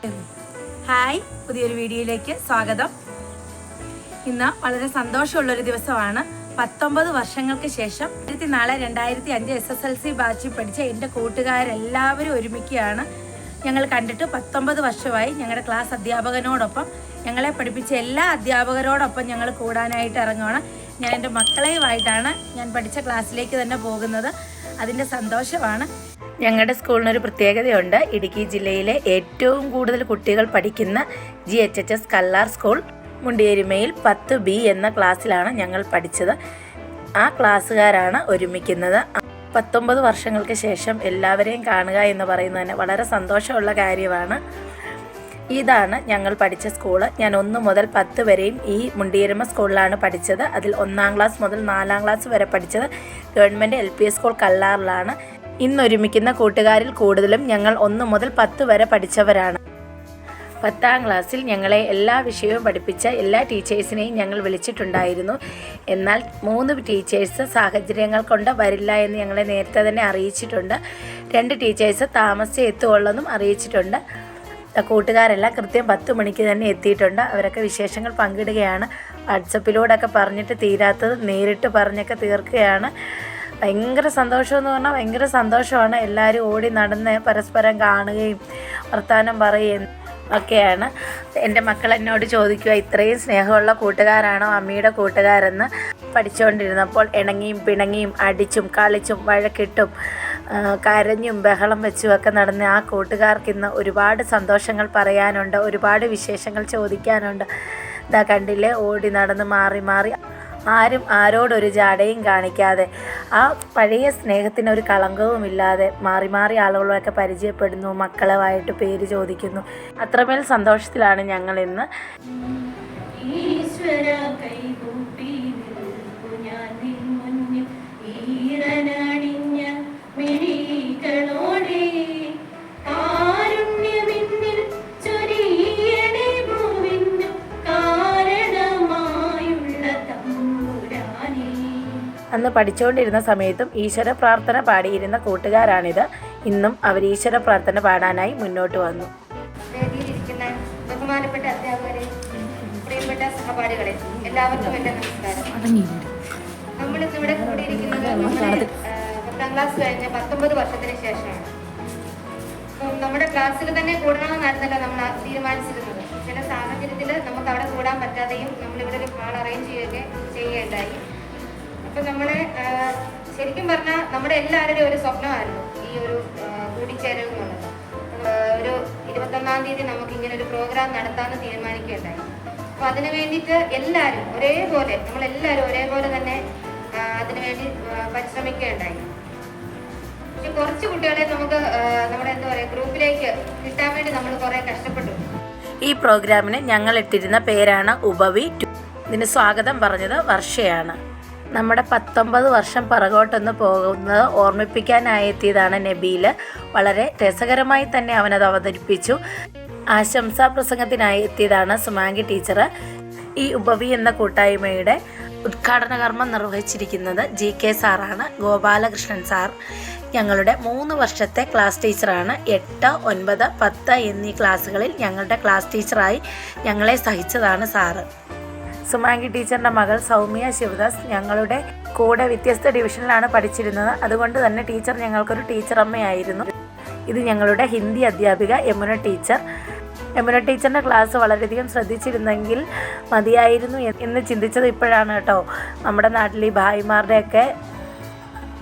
Hi, പുതിയൊരു വീഡിയോയിലേക്ക് സ്വാഗതം. ഇന്ന് വളരെ സന്തോഷമുള്ളൊരു ദിവസമാണ്. 19 വർഷങ്ങൾക്ക് ശേഷം നാളെ 2005 SSLC ബാച്ചിൽ പഠിച്ച എൻ്റെ കൂട്ടുകാരെല്ലാവരും ഒരുമിക്കുകയാണ്. ഞങ്ങൾ കണ്ടിട്ട് 19 വർഷമായി. ഞങ്ങളുടെ ക്ലാസ് അധ്യാപകനോടൊപ്പം, ഞങ്ങളെ പഠിപ്പിച്ച എല്ലാ അധ്യാപകരോടൊപ്പം ഞങ്ങൾ കൂടാനായിട്ട് ഇറങ്ങുകയാണ്. ഞാൻ എൻ്റെ മക്കളെയുമായിട്ടാണ് ഞാൻ പഠിച്ച ക്ലാസ്സിലേക്ക് തന്നെ പോകുന്നത്. അതിൻ്റെ സന്തോഷമാണ്. ഞങ്ങളുടെ സ്കൂളിനൊരു പ്രത്യേകതയുണ്ട്. ഇടുക്കി ജില്ലയിലെ ഏറ്റവും കൂടുതൽ കുട്ടികൾ പഠിക്കുന്ന GHHS കല്ലാർ സ്കൂൾ മുണ്ടിയരിമയിൽ 10B എന്ന ക്ലാസ്സിലാണ് ഞങ്ങൾ പഠിച്ചത്. ആ ക്ലാസ്സുകാരാണ് ഒരുമിക്കുന്നത്. 19 വർഷങ്ങൾക്ക് ശേഷം എല്ലാവരെയും കാണുക എന്ന് പറയുന്നത് തന്നെ വളരെ സന്തോഷമുള്ള കാര്യമാണ്. ഇതാണ് ഞങ്ങൾ പഠിച്ച സ്കൂള്. ഞാൻ 1 മുതൽ 10 വരെയും ഈ മുണ്ടിയരിമ സ്കൂളിലാണ് പഠിച്ചത്. അതിൽ 1-ാം ക്ലാസ് മുതൽ 4-ാം ക്ലാസ് വരെ പഠിച്ചത് ഗവൺമെൻറ് LP സ്കൂൾ കല്ലാറിലാണ്. ഇന്നൊരുമിക്കുന്ന കൂട്ടുകാരിൽ കൂടുതലും ഞങ്ങൾ 1 മുതൽ 10 വരെ പഠിച്ചവരാണ്. 10-ാം ക്ലാസ്സിൽ ഞങ്ങളെ എല്ലാ വിഷയവും പഠിപ്പിച്ച എല്ലാ ടീച്ചേഴ്സിനെയും ഞങ്ങൾ വിളിച്ചിട്ടുണ്ടായിരുന്നു. എന്നാൽ 3 ടീച്ചേഴ്സ് സാഹചര്യങ്ങൾ കൊണ്ട് വരില്ല എന്ന് ഞങ്ങളെ നേരത്തെ തന്നെ അറിയിച്ചിട്ടുണ്ട്. 2 ടീച്ചേഴ്സ് താമസിച്ച് എത്തുകയുള്ളെന്നും അറിയിച്ചിട്ടുണ്ട്. കൂട്ടുകാരെല്ലാം കൃത്യം 10 മണിക്ക് തന്നെ എത്തിയിട്ടുണ്ട്. അവരൊക്കെ വിശേഷങ്ങൾ പങ്കിടുകയാണ്. വാട്സപ്പിലൂടെയൊക്കെ പറഞ്ഞിട്ട് തീരാത്തത് നേരിട്ട് പറഞ്ഞൊക്കെ തീർക്കുകയാണ്. ഭയങ്കര സന്തോഷമെന്ന് പറഞ്ഞാൽ ഭയങ്കര സന്തോഷമാണ്. എല്ലാവരും ഓടി നടന്ന് പരസ്പരം കാണുകയും വർത്തമാനം പറയുകയും ഒക്കെയാണ്. എൻ്റെ മക്കൾ എന്നോട് ചോദിക്കുക, ഇത്രയും സ്നേഹമുള്ള കൂട്ടുകാരാണോ അമ്മയുടെ കൂട്ടുകാരെന്ന്. പഠിച്ചുകൊണ്ടിരുന്നപ്പോൾ ഇണങ്ങിയും പിണങ്ങിയും അടിച്ചും കളിച്ചും വഴക്കിട്ടും കരഞ്ഞും ബഹളം വെച്ചുമൊക്കെ നടന്ന ആ കൂട്ടുകാർക്ക് ഇന്ന് ഒരുപാട് സന്തോഷങ്ങൾ പറയാനുണ്ട്, ഒരുപാട് വിശേഷങ്ങൾ ചോദിക്കാനുണ്ട്. ഇതാ കണ്ടില്ലേ, ഓടി നടന്ന് മാറി മാറി, ആരും ആരോടൊരു ജാടയും കാണിക്കാതെ, ആ പഴയ സ്നേഹത്തിനൊരു കളങ്കവുമില്ലാതെ മാറി മാറി ആളുകളൊക്കെ പരിചയപ്പെടുന്നു, മക്കളുമായിട്ട് പേര് ചോദിക്കുന്നു. അത്രമേൽ സന്തോഷത്തിലാണ് ഞങ്ങൾ ഇന്ന്. അന്ന് പഠിച്ചുകൊണ്ടിരുന്ന സമയത്തും ഈശ്വര പ്രാർത്ഥന പാടിയിരുന്ന കൂട്ടുകാരാണിത്. ഇന്നും അവർ ഈശ്വര പ്രാർത്ഥന പാടാനായി മുന്നോട്ട് വന്നു. ബഹുമാനപ്പെട്ട അധ്യാപകരെ, പ്രിയപ്പെട്ട സഹപാഠികളെ, എല്ലാവർക്കും എൻ്റെ നമസ്കാരം. നമ്മളിന്ന് ഇവിടെ കൂടിയിരിക്കുന്നത് 10-ാം ക്ലാസ് കഴിഞ്ഞ 19 വർഷത്തിന് ശേഷമാണ്. നമ്മുടെ ക്ലാസ്സിൽ തന്നെ കൂടണമെന്നായിരുന്നല്ലോ നമ്മൾ തീരുമാനിച്ചിരുന്നത്. ചില സാഹചര്യത്തിൽ നമുക്ക് അവിടെ കൂടാൻ പറ്റാതെയും നമ്മളിവിടെ ഒരു ഹാൾ അറേഞ്ച് ചെയ്യുകയുണ്ടായി. അപ്പം നമ്മളെ ശരിക്കും പറഞ്ഞാൽ നമ്മുടെ എല്ലാവരുടെയും ഒരു സ്വപ്നമായിരുന്നു ഈ ഒരു കൂടിച്ചേരൽ എന്നുള്ളത്. ഒരു 21-ാം തീയതി നമുക്ക് ഇങ്ങനെ ഒരു പ്രോഗ്രാം നടത്താമെന്ന് തീരുമാനിക്കുകയുണ്ടായി. അപ്പോൾ അതിനു വേണ്ടിയിട്ട് എല്ലാവരും ഒരേപോലെ, നമ്മളെല്ലാവരും ഒരേപോലെ തന്നെ അതിനുവേണ്ടി പരിശ്രമിക്കുകയുണ്ടായി. പക്ഷെ കുറച്ച് കുട്ടികളെ നമുക്ക് നമ്മുടെ എന്താ പറയുക ഗ്രൂപ്പിലേക്ക് കിട്ടാൻ വേണ്ടി നമ്മൾ കുറേ കഷ്ടപ്പെട്ടു. ഈ പ്രോഗ്രാമിന് ഞങ്ങൾ ഇട്ടിരുന്ന പേരാണ് ഉപവി. ഇതിന് സ്വാഗതം പറഞ്ഞത് വർഷയാണ്. നമ്മുടെ 19 വർഷം പിറകോട്ടൊന്ന് പോകുന്നത് ഓർമ്മിപ്പിക്കാനായി എത്തിയതാണ് നബീൽ. വളരെ രസകരമായി തന്നെ അവനത് അവതരിപ്പിച്ചു. ആശംസാ പ്രസംഗത്തിനായി എത്തിയതാണ് സുമാങ്കി ടീച്ചർ. ഈ ഉപവി എന്ന കൂട്ടായ്മയുടെ ഉദ്ഘാടന കർമ്മം നിർവഹിച്ചിരിക്കുന്നത് GK സാറാണ്, ഗോപാലകൃഷ്ണൻ സാർ. ഞങ്ങളുടെ 3 വർഷത്തെ ക്ലാസ് ടീച്ചറാണ്. 8, 9, 10 എന്നീ ക്ലാസ്സുകളിൽ ഞങ്ങളുടെ ക്ലാസ് ടീച്ചറായി ഞങ്ങളെ സഹിച്ചതാണ് സാറ്. സുമാങ്കി ടീച്ചറിൻ്റെ മകൾ സൗമ്യ ശിവദാസ് ഞങ്ങളുടെ കൂടെ വ്യത്യസ്ത ഡിവിഷനിലാണ് പഠിച്ചിരുന്നത്. അതുകൊണ്ട് തന്നെ ടീച്ചർ ഞങ്ങൾക്കൊരു ടീച്ചർ അമ്മയായിരുന്നു. ഇത് ഞങ്ങളുടെ ഹിന്ദി അധ്യാപിക യമുന ടീച്ചർ. യമുന ടീച്ചറിൻ്റെ ക്ലാസ് വളരെയധികം ശ്രദ്ധിച്ചിരുന്നെങ്കിൽ മതിയായിരുന്നു എന്ന് ചിന്തിച്ചത് ഇപ്പോഴാണ് കേട്ടോ. നമ്മുടെ നാട്ടിൽ ഈ ഭായിമാരുടെയൊക്കെ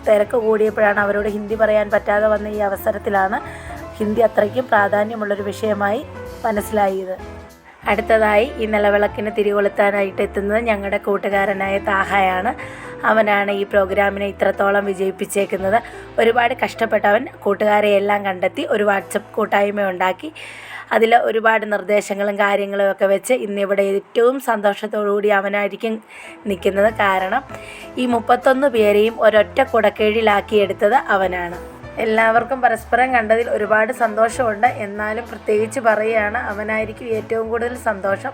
തിരക്ക് കൂടിയപ്പോഴാണ് അവരോട് ഹിന്ദി പറയാൻ പറ്റാതെ വന്ന ഈ അവസരത്തിലാണ് ഹിന്ദി അത്രയ്ക്കും പ്രാധാന്യമുള്ളൊരു വിഷയമായി മനസ്സിലായത്. അടുത്തതായി ഈ നിലവിളക്കിന് തിരികൊളുത്താനായിട്ട് എത്തുന്നത് ഞങ്ങളുടെ കൂട്ടുകാരനായ താഹയാണ്. അവനാണ് ഈ പ്രോഗ്രാമിനെ ഇത്രത്തോളം വിജയിപ്പിച്ചേക്കുന്നത്. ഒരുപാട് കഷ്ടപ്പെട്ടവൻ കൂട്ടുകാരെ എല്ലാം കണ്ടെത്തി ഒരു വാട്സപ്പ് കൂട്ടായ്മ ഉണ്ടാക്കി അതിൽ ഒരുപാട് നിർദ്ദേശങ്ങളും കാര്യങ്ങളും ഒക്കെ വെച്ച് ഇന്നിവിടെ ഏറ്റവും സന്തോഷത്തോടുകൂടി അവനായിരിക്കും നിൽക്കുന്നത്. കാരണം ഈ 31 പേരെയും ഒരൊറ്റ കുടക്കീഴിലാക്കിയെടുത്തത് അവനാണ്. എല്ലാവർക്കും പരസ്പരം കണ്ടതിൽ ഒരുപാട് സന്തോഷമുണ്ട്. എന്നാലും പ്രത്യേകിച്ച് പറയുകയാണ്, അവനായിരിക്കും ഏറ്റവും കൂടുതൽ സന്തോഷം.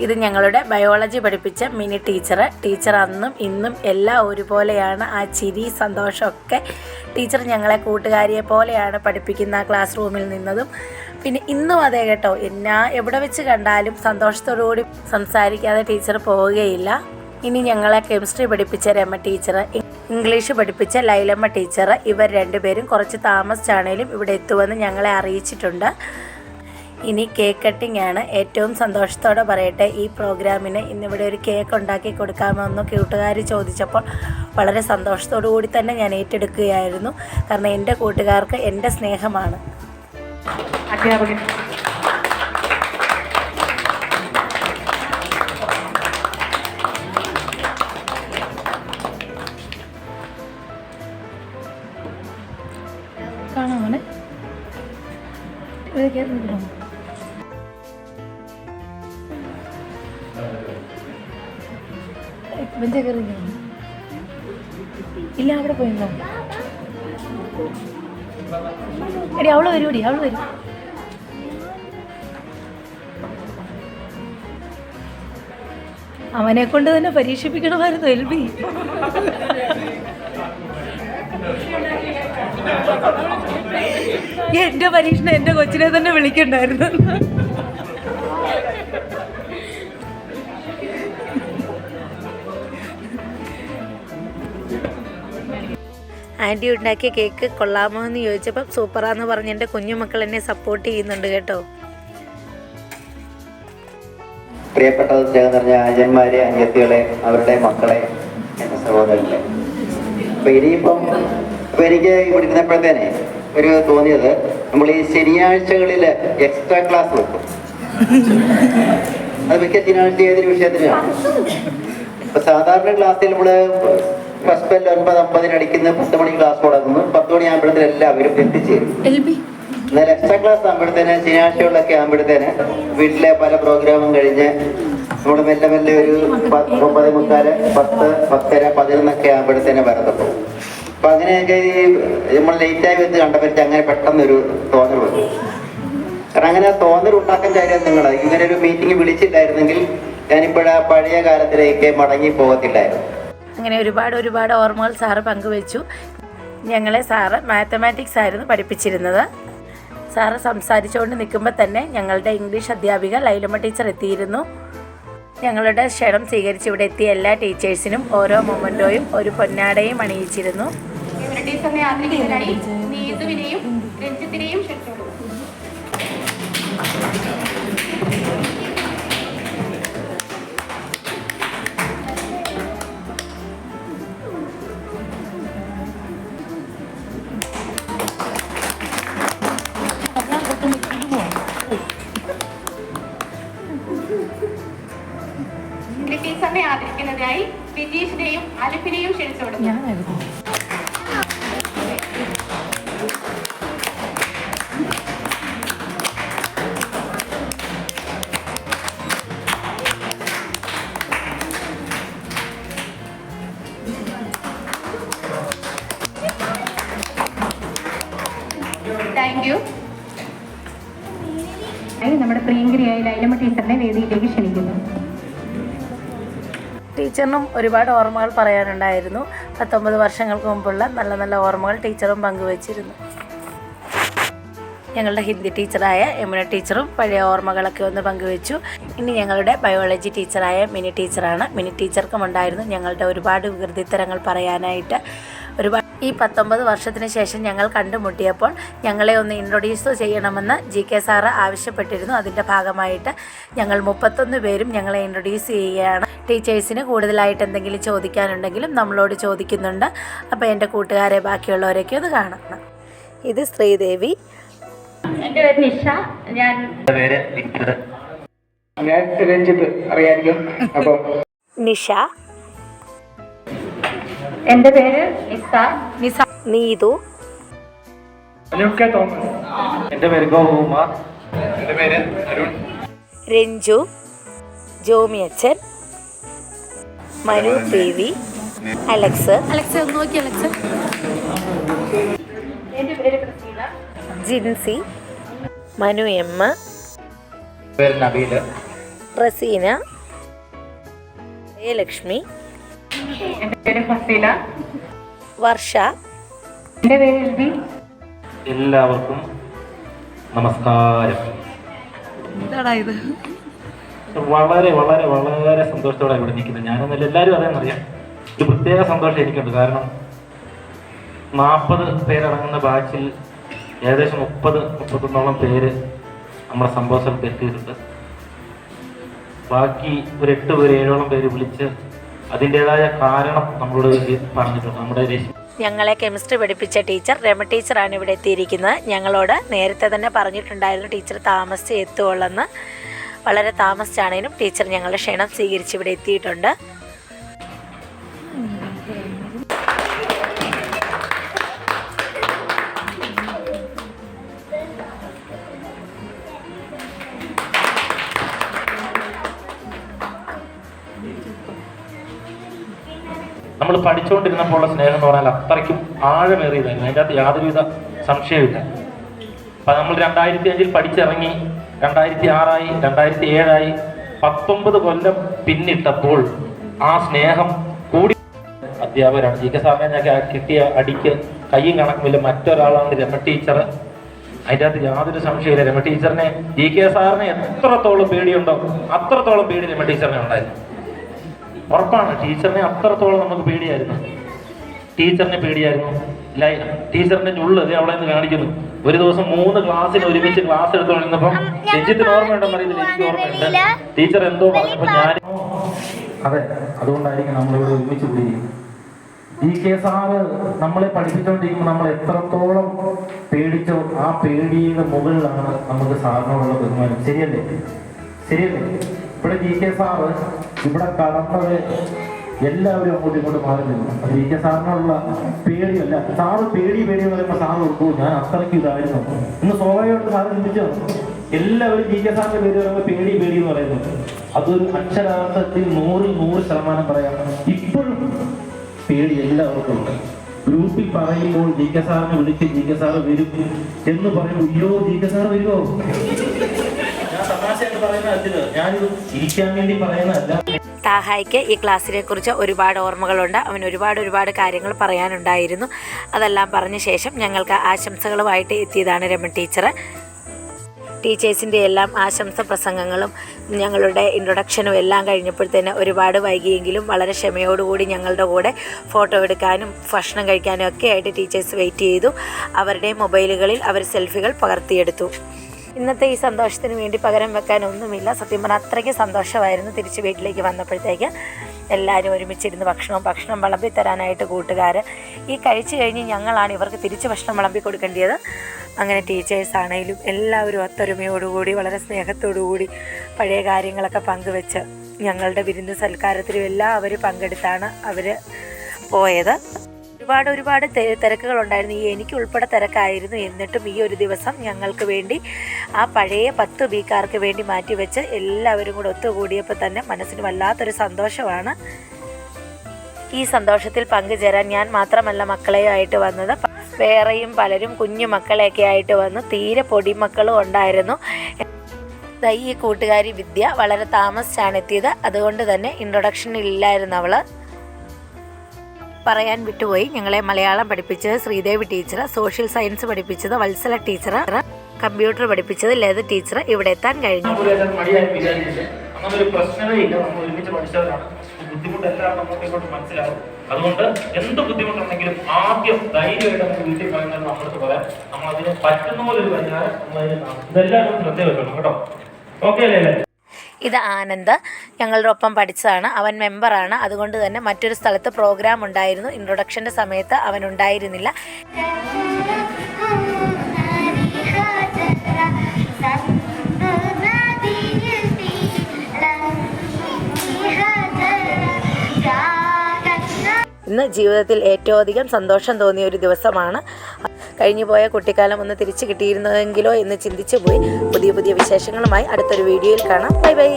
ഇത് ഞങ്ങളുടെ ബയോളജി പഠിപ്പിച്ച മിനി ടീച്ചർ അന്നും ഇന്നും എല്ലാം ഒരുപോലെയാണ്. ആ ചിരി സന്തോഷമൊക്കെ ടീച്ചർ ഞങ്ങളെ കൂട്ടുകാരിയെ പോലെയാണ് പഠിപ്പിക്കുന്ന ക്ലാസ് റൂമിൽ നിന്നതും പിന്നെ ഇന്നും അതെ കേട്ടോ, ഞാൻ എവിടെ വെച്ച് കണ്ടാലും സന്തോഷത്തോടുകൂടി സംസാരിക്കാതെ ടീച്ചർ പോവുകയില്ല. ഇനി ഞങ്ങളെ കെമിസ്ട്രി പഠിപ്പിച്ച രമ ടീച്ചർ, ഇംഗ്ലീഷ് പഠിപ്പിച്ച ലൈലമ്മ ടീച്ചർ, ഇവർ രണ്ടുപേരും കുറച്ച് താമസിച്ചാണേലും ഇവിടെ എത്തുമെന്ന് ഞങ്ങളെ അറിയിച്ചിട്ടുണ്ട്. ഇനി കേക്ക് കട്ടിംഗ് ആണ്. ഏറ്റവും സന്തോഷത്തോടെ പറയട്ടെ, ഈ പ്രോഗ്രാമിന് ഇന്നിവിടെ ഒരു കേക്ക് ഉണ്ടാക്കി കൊടുക്കാമെന്ന് കൂട്ടുകാർ ചോദിച്ചപ്പോൾ വളരെ സന്തോഷത്തോടു കൂടി തന്നെ ഞാൻ ഏറ്റെടുക്കുകയായിരുന്നു. കാരണം എൻ്റെ കൂട്ടുകാർക്ക് എൻ്റെ സ്നേഹമാണ്. അധ്യാപകൻ കാണാമോനെ ഇല്ല, അവിടെ പോയിരുന്നോ? എടി അവള് വരൂടി, അവള് വരും. അവനെ കൊണ്ട് തന്നെ പരീക്ഷിപ്പിക്കണമായിരുന്നു എൽബി. എന്റെ പരീക്ഷണം എന്റെ കൊച്ചിനെ തന്നെ വിളിക്കണ്ടായിരുന്നു. ആൻറ്റി ഉണ്ടാക്കിയ കേക്ക് കൊള്ളാമോ എന്ന് ചോദിച്ചപ്പം സൂപ്പറാന്ന് പറഞ്ഞ് എൻ്റെ കുഞ്ഞുമക്കൾ എന്നെ സപ്പോർട്ട് ചെയ്യുന്നുണ്ട് കേട്ടോ. പ്രിയപ്പെട്ടത് സ്നേഹം നിറഞ്ഞ ആചാര്യന്മാരെ, അഞ്ചത്തികളെ, അവരുടെ മക്കളെ, എൻ്റെ സഹോദരങ്ങളെ, അപ്പം ഇനിയിപ്പം എനിക്ക് ഇവിടെ ഇരുന്നപ്പോഴത്തേനെ ഒരു തോന്നിയത്, നമ്മൾ ഈ ശനിയാഴ്ചകളിൽ എക്സ്ട്രാ ക്ലാസ് വെക്കും. അത് മിക്ക ശനിയാഴ്ച ഏതൊരു വിഷയത്തിനാണ്. ഇപ്പം സാധാരണ ക്ലാസ്സിൽ നമ്മൾ ഫസ്റ്റ് ബെൽ 9:50 അടിക്കുന്ന 10 മണിക്ക് ക്ലാസ് തുടങ്ങുന്നു. 10 മണിയാകുമ്പോഴത്തേന് എല്ലാവരും എത്തിച്ചേരും. എന്നാൽ എക്സ്ട്രാ ക്ലാസ് ആകുമ്പോഴത്തേന് ശനിയാഴ്ചകളിലൊക്കെ ആകുമ്പോഴത്തേന് വീട്ടിലെ പല പ്രോഗ്രാമും കഴിഞ്ഞ് നമ്മൾ മെല്ലെ മെല്ലെ ഒരു 9:45, 10, 10:30, 11 ആകുമ്പോഴത്തേനെ വരത്തുള്ളൂ. അപ്പൊ അങ്ങനെയൊക്കെ ഈ നമ്മൾ ലേറ്റായി വെച്ച് കണ്ടപ്പോൾ അങ്ങനെ പെട്ടെന്നൊരു തോന്നൽ വന്നു. കാരണം അങ്ങനെ തോന്നൽ ഉണ്ടാക്കാൻ കാര്യം നിങ്ങൾ ഇങ്ങനെ ഒരു മീറ്റിംഗ് വിളിച്ചില്ലായിരുന്നെങ്കിൽ ഞാനിപ്പോഴാ പഴയ കാലത്തിലേക്ക് മടങ്ങി പോകത്തില്ലായിരുന്നു. അങ്ങനെ ഒരുപാട് ഓർമ്മകൾ സാറ് പങ്കുവെച്ചു. ഞങ്ങളെ സാറ് മാത്തമാറ്റിക്സ് ആയിരുന്നു പഠിപ്പിച്ചിരുന്നത്. സാറ് സംസാരിച്ചുകൊണ്ട് നിൽക്കുമ്പോൾ തന്നെ ഞങ്ങളുടെ ഇംഗ്ലീഷ് അധ്യാപിക ലൈലമ്മ ടീച്ചർ എത്തിയിരുന്നു. ഞങ്ങളുടെ ക്ഷണം സ്വീകരിച്ച് ഇവിടെ എത്തിയ എല്ലാ ടീച്ചേഴ്സിനും ഓരോ മൊമെൻറ്റോയും ഒരു പൊന്നാടയും അണിയിച്ചിരുന്നു. ടീച്ചറിനെ ആദരിക്കുന്നതിനായി വിജീഷിനെയും അലിഫിനെയും ക്ഷണിച്ചുകൊടുക്കും. Thank you. നമ്മുടെ പ്രിയങ്കരിയായ ലൈലമ്മ ടീച്ചറിനെ വേദിയിലേക്ക് ക്ഷണിക്കുന്നു. ടീച്ചറിനും ഒരുപാട് ഓർമ്മകൾ പറയാനുണ്ടായിരുന്നു. 19 വർഷങ്ങൾക്ക് മുമ്പുള്ള നല്ല നല്ല ഓർമ്മകൾ ടീച്ചറും പങ്കുവച്ചിരുന്നു. ഞങ്ങളുടെ ഹിന്ദി ടീച്ചറായ യമുന ടീച്ചറും പഴയ ഓർമ്മകളൊക്കെ ഒന്ന് പങ്കുവെച്ചു. ഇനി ഞങ്ങളുടെ ബയോളജി ടീച്ചറായ മിനി ടീച്ചറാണ്. മിനി ടീച്ചർക്കും ഉണ്ടായിരുന്നു ഞങ്ങളുടെ ഒരുപാട് വികൃതിത്തരങ്ങൾ പറയാനായിട്ട്. ഈ 19 വർഷത്തിന് ശേഷം ഞങ്ങൾ കണ്ടുമുട്ടിയപ്പോൾ ഞങ്ങളെ ഒന്ന് ഇൻട്രൊഡ്യൂസ് ചെയ്യണമെന്ന് GK സാറ് ആവശ്യപ്പെട്ടിരുന്നു. അതിൻ്റെ ഭാഗമായിട്ട് ഞങ്ങൾ 31 പേരും ഞങ്ങളെ ഇൻട്രൊഡ്യൂസ് ചെയ്യുകയാണ്. ടീച്ചേഴ്സിന് കൂടുതലായിട്ട് എന്തെങ്കിലും ചോദിക്കാനുണ്ടെങ്കിലും നമ്മളോട് ചോദിക്കുന്നുണ്ട്. അപ്പോൾ എൻ്റെ കൂട്ടുകാരെ ബാക്കിയുള്ളവരൊക്കെ ഒന്ന് കാണാം. ഇത് ശ്രീദേവി. എൻ്റെ പേര് നിഷ. ഞാൻ രഞ്ജിത്ത് അറിയായിരിക്കും. അപ്പം നിഷ. എൻ്റെ പേര് നിസ. നീതു. തോമസ്. എൻ്റെ പേര് ഗോകുമാർ. എൻ്റെ പേര് അരുൺ. രഞ്ജു. ജോമി അച്ഛൻ. മനു ദേവി. അലക്സ്. ഒന്ന് നോക്കി അലക്സ്. എൻ്റെ പേര് ക്രിസ്റ്റീന. ജിൻസി. മനു എം. പേര് നബീൽ. റസീന. ലക്ഷ്മി. എൻ്റെ പേര് ഫസീല. വർഷ. എൻ്റെ പേര് എൽബി. എല്ലാവർക്കും നമസ്കാരം. എന്താടാ ഇത്? വളരെ വളരെ വളരെ സന്തോഷത്തോടെ ഇവിടെ നിൽക്കുന്നത് ഞാനെന്നല്ല, എല്ലാവരും അറിയാമെന്നറിയാം. ഒരു പ്രത്യേക സന്തോഷം എനിക്കുണ്ട്. കാരണം 40 പേരടങ്ങുന്ന ബാച്ചിൽ ഏകദേശം 30-31 പേര് നമ്മുടെ സംഭവ സ്ഥലത്ത് എത്തിയിട്ടുണ്ട്. ബാക്കി ഒരു 8 പേര് 7 പേര് വിളിച്ച് അതിൻ്റെതായ കാരണം നമ്മളോട് പറഞ്ഞിട്ടുണ്ട്. നമ്മുടെ ഞങ്ങളെ കെമിസ്ട്രി പഠിപ്പിച്ച ടീച്ചർ രമ ടീച്ചറാണ് ഇവിടെ എത്തിയിരിക്കുന്നത്. ഞങ്ങളോട് നേരത്തെ തന്നെ പറഞ്ഞിട്ടുണ്ടായിരുന്നു ടീച്ചർ താമസിച്ച് എത്തുകയുള്ളെന്ന്. വളരെ താമസിച്ചാണേലും ടീച്ചർ ഞങ്ങളുടെ ക്ഷണം സ്വീകരിച്ച് ഇവിടെ എത്തിയിട്ടുണ്ട്. നമ്മൾ പഠിച്ചുകൊണ്ടിരുന്നപ്പോഴുള്ള സ്നേഹം എന്ന് പറഞ്ഞാൽ അത്രയ്ക്കും ആഴമേറിയതായിരുന്നു. അതിൻ്റെ അകത്ത് യാതൊരുവിധ സംശയമില്ല. അപ്പം നമ്മൾ 2005 പഠിച്ചിറങ്ങി, 2006 2007 19 കൊല്ലം പിന്നിട്ടപ്പോൾ ആ സ്നേഹം കൂടി. അധ്യാപകരാണ് ജി കെ സാറിനെ ഞാൻ കിട്ടിയ അടിക്ക് കയ്യും കണക്കുമില്ല. മറ്റൊരാളാണ് രമ ടീച്ചർ. അതിൻ്റെ അകത്ത് യാതൊരു സംശയമില്ല. രമ ടീച്ചറിനെ, ജി കെ സാറിനെ എത്രത്തോളം പേടിയുണ്ടോ അത്രത്തോളം പേടി രമ ടീച്ചറിനെ ഉണ്ടായിരുന്നു. ഉറപ്പാണ്, ടീച്ചറിനെ അത്രത്തോളം നമുക്ക് പേടിയായിരുന്നു. ടീച്ചറിനെ പേടിയായിരുന്നു. ടീച്ചറിന്റെ ഉള്ളത് അവിടെ നിന്ന് കാണിക്കുന്നു. ഒരു ദിവസം 3 ക്ലാസ്സിന് ഒരുമിച്ച് ക്ലാസ് എടുത്തുകൊണ്ടിരുന്നപ്പം രഞ്ജിത്തിന് ഓർമ്മയുണ്ടെന്ന് അറിയത്തില്ല, എനിക്ക് ഓർമ്മയുണ്ട്. ടീച്ചർ എന്തോ പറഞ്ഞപ്പോൾ ഞാൻ അതെ, അതുകൊണ്ടായിരിക്കും നമ്മളിവിടെ ഒരുമിച്ച് കൂടിയിരിക്കും. ജി കെ സാറ് നമ്മളെ പഠിപ്പിച്ചുകൊണ്ടിരിക്കുമ്പോൾ നമ്മൾ എത്രത്തോളം പേടിച്ചോ ആ പേടിയുടെ മുകളിലാണ് നമുക്ക് സാറിനോടുള്ള ബഹുമാനം. ശരിയല്ലേ? ഇവിടെ ജി കെ സാറ് ഇവിടെ കടന്നത് എല്ലാവരും അങ്ങോട്ടും ഇങ്ങോട്ടും മാറി നിന്നു. അത് ജി കെ സാറിനുള്ള പേടിയല്ല. സാറ് പേടി എന്ന് പറയുമ്പോൾ സാറ് ഓർക്കൂ ഞാൻ അത്രയ്ക്ക് ഇതായിരുന്നു ഇന്ന് സ്വാഭാവികമായിട്ട് സാറ് ചിന്തിച്ചു. എല്ലാവരും ജി കെ സാറിന്റെ പേര് പറയുമ്പോൾ പേടി എന്ന് പറയുന്നു. അതൊരു അക്ഷരാർത്ഥത്തിൽ 100% പറയാം. ഇപ്പോഴും പേടി എല്ലാവർക്കും ഉണ്ട്. ഗ്രൂപ്പിൽ പറയുമ്പോൾ ജി കെ സാറിനെ വിളിച്ച് ജി കെ സാറ് വരും എന്ന് പറയുമ്പോൾ അയ്യോ ജി കെ സാറ് വരുമോ? ഞാൻ തമാശയായിട്ട് പറയുന്നതല്ല, ഞാനിത് ഇരിക്കാൻ വേണ്ടി പറയുന്നതല്ല. താഹായ്ക്ക് ഈ ക്ലാസ്സിനെ കുറിച്ച് ഒരുപാട് ഓർമ്മകളുണ്ട്. അവൻ ഒരുപാട് കാര്യങ്ങൾ പറയാനുണ്ടായിരുന്നു. അതെല്ലാം പറഞ്ഞ ശേഷം ഞങ്ങൾക്ക് ആശംസകളുമായിട്ട് എത്തിയതാണ് രമ ടീച്ചർ. ടീച്ചേഴ്സിൻ്റെ എല്ലാം ആശംസ പ്രസംഗങ്ങളും ഞങ്ങളുടെ ഇൻട്രൊഡക്ഷനും എല്ലാം കഴിഞ്ഞപ്പോഴത്തേന് ഒരുപാട് വൈകിയെങ്കിലും വളരെ ക്ഷമയോടുകൂടി ഞങ്ങളുടെ കൂടെ ഫോട്ടോ എടുക്കാനും ഭക്ഷണം കഴിക്കാനും ഒക്കെ ആയിട്ട് ടീച്ചേഴ്സ് വെയിറ്റ് ചെയ്തു. അവരുടെ മൊബൈലുകളിൽ അവർ സെൽഫികൾ പകർത്തിയെടുത്തു. ഇന്നത്തെ ഈ സന്തോഷത്തിന് വേണ്ടി പകരം വെക്കാനൊന്നുമില്ല. സത്യം പറഞ്ഞാൽ അത്രയ്ക്ക് സന്തോഷമായിരുന്നു. തിരിച്ച് വീട്ടിലേക്ക് വന്നപ്പോഴത്തേക്ക് എല്ലാവരും ഒരുമിച്ചിരുന്ന് ഭക്ഷണം വിളമ്പി തരാനായിട്ട് കൂട്ടുകാർ ഈ കഴിച്ചു കഴിഞ്ഞ് ഞങ്ങളാണ് ഇവർക്ക് തിരിച്ച് ഭക്ഷണം വിളമ്പി കൊടുക്കേണ്ടത്. അങ്ങനെ ടീച്ചേഴ്സാണേലും എല്ലാവരും ഒത്തൊരുമയോടുകൂടി വളരെ സ്നേഹത്തോടുകൂടി പഴയ കാര്യങ്ങളൊക്കെ പങ്കുവെച്ച് ഞങ്ങളുടെ വിരുന്ന് സൽക്കാരത്തിലും എല്ലാവരും പങ്കെടുത്താണ് അവർ പോയത്. ഒരുപാട് തിരക്കുകളുണ്ടായിരുന്നു. എനിക്ക് ഉൾപ്പെടെ തിരക്കായിരുന്നു. എന്നിട്ടും ഈ ഒരു ദിവസം ഞങ്ങൾക്ക് വേണ്ടി ആ പഴയ 10 ബിക്കാർക്ക് വേണ്ടി മാറ്റിവെച്ച് എല്ലാവരും കൂടെ ഒത്തുകൂടിയപ്പോൾ തന്നെ മനസ്സിന് വല്ലാത്തൊരു സന്തോഷമാണ്. ഈ സന്തോഷത്തിൽ പങ്കുചേരാൻ ഞാൻ മാത്രമല്ല മക്കളെയായിട്ട് വന്നത്, വേറെയും പലരും കുഞ്ഞു മക്കളെയൊക്കെ ആയിട്ട് വന്നു. തീരെ പൊടിമക്കളും ഉണ്ടായിരുന്നു. ഈ കൂട്ടുകാരി വിദ്യ വളരെ താമസിച്ചാണ് എത്തിയത്. അതുകൊണ്ട് തന്നെ ഇൻട്രൊഡക്ഷനില്ലായിരുന്നു അവൾ. പറയാൻ വിട്ടുപോയി, ഞങ്ങളെ മലയാളം പഠിപ്പിച്ചത് ശ്രീദേവി ടീച്ചർ, സോഷ്യൽ സയൻസ് പഠിപ്പിച്ചത് വത്സല ടീച്ചർ, കമ്പ്യൂട്ടർ പഠിപ്പിച്ചത് ലത ടീച്ചർ ഇവിടെ എത്താൻ കഴിഞ്ഞു. അതുകൊണ്ട് എന്ത് ബുദ്ധിമുട്ടുണ്ടെങ്കിലും ആദ്യം ധൈര്യമായിട്ട് നമുക്ക് വീട്ടിൽ പറയുന്നത് നമ്മളടുത്ത് പറയാം. നമ്മൾ അതിന് പറ്റുന്ന പോലെ ഒരു പരിഹാരം ഇതെല്ലാവരും ശ്രദ്ധ വെക്കണം കേട്ടോ. ഓക്കെ അല്ലേ? ഇത് ആനന്ദ് ഞങ്ങളുടെ ഒപ്പം പഠിച്ചതാണ്. അവൻ മെമ്പറാണ്. അതുകൊണ്ട് തന്നെ മറ്റൊരു സ്ഥലത്ത് പ്രോഗ്രാം ഉണ്ടായിരുന്നു. ഇൻട്രൊഡക്ഷൻ്റെ സമയത്ത് അവൻ ഉണ്ടായിരുന്നില്ല. ഇന്ന് ജീവിതത്തിൽ ഏറ്റവും അധികം സന്തോഷം തോന്നിയ ഒരു ദിവസമാണ്. കഴിഞ്ഞുപോയ കുട്ടിക്കാലം ഒന്ന് തിരിച്ചു കിട്ടിയിരുന്നെങ്കിലോ എന്ന് ചിന്തിച്ചു പോയി. പുതിയ വിശേഷങ്ങളുമായി അടുത്തൊരു വീഡിയോയിൽ കാണാം. ബൈ.